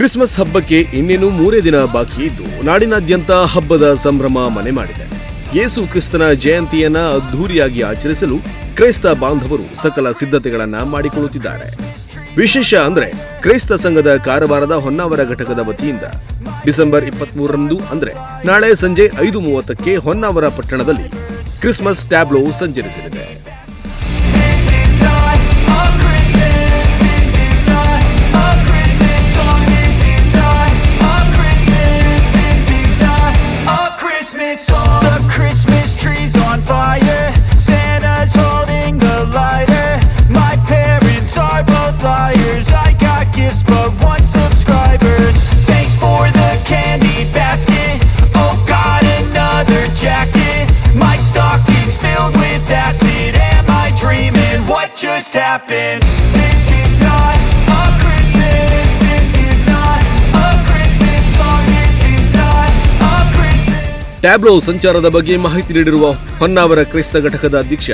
Christmas ಹಬ್ಬಕ್ಕೆ ಇನ್ನೇನು 3 ದಿನ ಬಾಕಿ ಇದ್ದು ನಾಡಿನಾದ್ಯಂತ ಹಬ್ಬದ ಸಂಭ್ರಮ ಮನೆ ಮಾಡಿದೆ. ಯೇಸು ಕ್ರಿಸ್ತನ ಜಯಂತಿಯನ್ನ ಅದ್ಧೂರಿಯಾಗಿ ಆಚರಿಸಲು ಕ್ರೈಸ್ತ ಬಾಂಧವರು ಸಕಲ ಸಿದ್ಧತೆಗಳನ್ನ ಮಾಡಿಕೊಳ್ಳುತ್ತಿದ್ದಾರೆ. ವಿಶೇಷ ಅಂದ್ರೆ ಕ್ರೈಸ್ತ ಸಂಘದ ಕಾರವಾರದ ಹೊನ್ನಾವರ ಘಟಕದ ವತಿಯಿಂದ ಡಿಸೆಂಬರ್ 23ರಂದು ಅಂದ್ರೆ ನಾಳೆ ಸಂಜೆ 5:30ಕ್ಕೆ ಹೊನ್ನಾವರ ಪಟ್ಟಣದಲ್ಲಿ ಕ್ರಿಸ್ಮಸ್ ಟ್ಯಾಬ್ಲೋ ಸಂಚರಿಸಲಿದೆ. Just happened. This is not a Christmas. This is not a Christmas song. This is not a Christmas. Tableau ಸಂಚಾರದ ಬಗ್ಗೆ ಮಾಹಿತಿ ನೀಡಿರುವ ಹೊನ್ನಾವರ ಕ್ರೈಸ್ತ ಘಟಕದ ಅಧ್ಯಕ್ಷ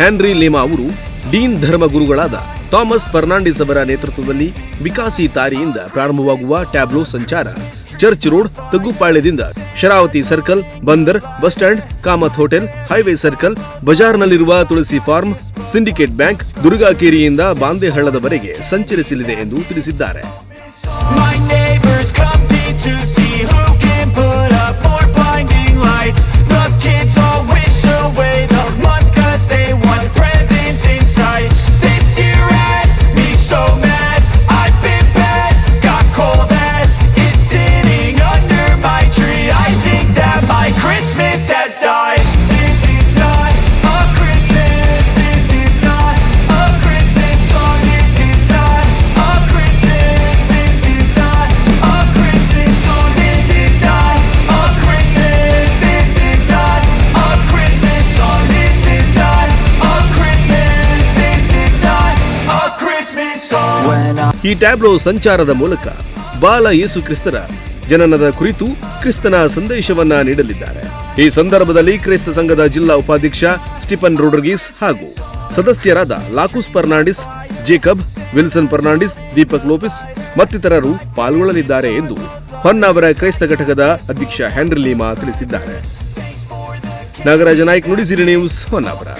ಹ್ಯಾನ್ರಿ ಲೇಮಾ ಅವರು ಡೀನ್ ಧರ್ಮಗುರುಗಳಾದ ಥಾಮಸ್ ಫರ್ನಾಂಡಿಸ್ ಅವರ ನೇತೃತ್ವದಲ್ಲಿ ವಿಕಾಸಿ ತಾರಿಯಿಂದ ಪ್ರಾರಂಭವಾಗುವ ಟ್ಯಾಬ್ಲೋ ಸಂಚಾರ ಚರ್ಚ್ ರೋಡ್, ತಗ್ಗುಪಾಳ್ಯದಿಂದ Sharavati circle, Bandar, bus stand, Kamat hotel, highway circle, ಬಜಾರ್ನಲ್ಲಿರುವ ತುಳಸಿ ಫಾರ್ಮ್, ಸಿಂಡಿಕೇಟ್ ಬ್ಯಾಂಕ್, ದುರ್ಗಾಕೇರಿಯಿಂದ ಬಾಂದೆಹಳ್ಳದವರೆಗೆ ಸಂಚರಿಸಲಿದೆ ಎಂದು ತಿಳಿಸಿದ್ದಾರೆ. ಈ ಟ್ಯಾಬ್ಲೋ ಸಂಚಾರದ ಮೂಲಕ ಬಾಲ ಯೇಸು ಕ್ರಿಸ್ತರ ಜನನದ ಕುರಿತು ಕ್ರಿಸ್ತನ ಸಂದೇಶವನ್ನ ನೀಡಲಿದ್ದಾರೆ. ಈ ಸಂದರ್ಭದಲ್ಲಿ ಕ್ರೈಸ್ತ ಸಂಘದ ಜಿಲ್ಲಾ ಉಪಾಧ್ಯಕ್ಷ ಸ್ಟಿಫನ್ ರೋಡ್ರಿಗೀಸ್ ಹಾಗೂ ಸದಸ್ಯರಾದ ಲಾಕೂಸ್ ಫರ್ನಾಂಡಿಸ್, ಜೇಕಬ್, ವಿಲ್ಸನ್ ಫರ್ನಾಂಡಿಸ್, ದೀಪಕ್ ಲೋಪಿಸ್ ಮತ್ತಿತರರು ಪಾಲ್ಗೊಳ್ಳಲಿದ್ದಾರೆ ಎಂದು ಹೊನ್ನಾವರ ಕ್ರೈಸ್ತ ಘಟಕದ ಅಧ್ಯಕ್ಷ ಹ್ಯಾನ್ರಿ ಲೇಮಾ ತಿಳಿಸಿದ್ದಾರೆ. ನಾಗರಾಜ ನಾಯ್ಕ್, ನುಡಿಸಿರಿ ನ್ಯೂಸ್, ಹೊನ್ನಾವರ.